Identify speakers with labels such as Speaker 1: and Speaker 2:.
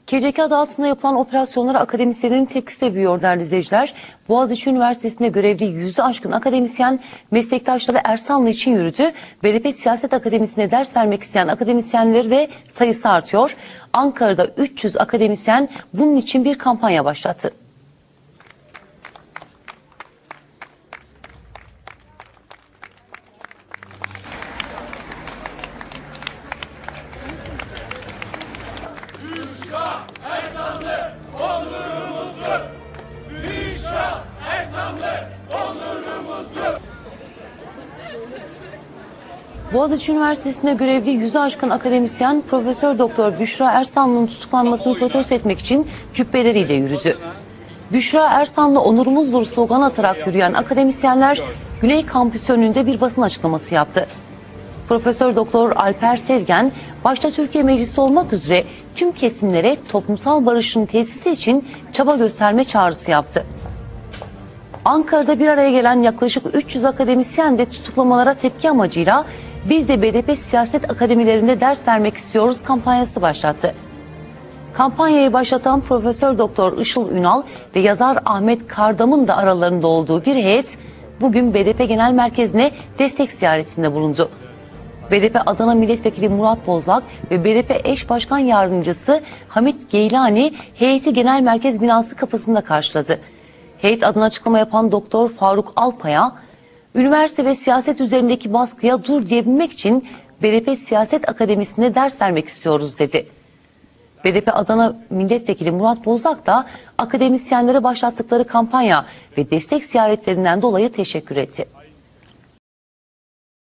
Speaker 1: KCK adı altında yapılan operasyonlara akademisyenlerin tepkisi de büyüyor değerli izleyiciler. Boğaziçi Üniversitesi'nde görevli 100'ü aşkın akademisyen meslektaşları Ersanlı için yürüdü. BDP Siyaset Akademisi'ne ders vermek isteyen akademisyenleri de sayısı artıyor. Ankara'da 300 akademisyen bunun için bir kampanya başlattı. Boğaziçi Üniversitesi'nde görevli 100'ü aşkın akademisyen Profesör Doktor Büşra Ersanlı'nın tutuklanmasını protesto etmek için cübbeleriyle yürüdü. Büşra Ersanlı onurumuzdur slogan atarak yürüyen akademisyenler Güney Kampüsü önünde bir basın açıklaması yaptı. Profesör Doktor Alper Sevgen başta Türkiye Meclisi olmak üzere tüm kesimlere toplumsal barışın tesisi için çaba gösterme çağrısı yaptı. Ankara'da bir araya gelen yaklaşık 300 akademisyen de tutuklamalara tepki amacıyla "Biz de BDP siyaset akademilerinde ders vermek istiyoruz" kampanyası başlattı. Kampanyayı başlatan Profesör Doktor Işıl Ünal ve yazar Ahmet Kardam'ın da aralarında olduğu bir heyet bugün BDP Genel Merkezi'ne destek ziyaretinde bulundu. BDP Adana Milletvekili Murat Bozlak ve BDP Eş Başkan Yardımcısı Hamit Geylani heyeti Genel Merkez binası kapısında karşıladı. Heyet adına açıklama yapan Doktor Faruk Alpay'a, üniversite ve siyaset üzerindeki baskıya dur diyebilmek için BDP Siyaset Akademisi'nde ders vermek istiyoruz dedi. BDP Adana Milletvekili Murat Bozlak da akademisyenlere başlattıkları kampanya ve destek ziyaretlerinden dolayı teşekkür etti.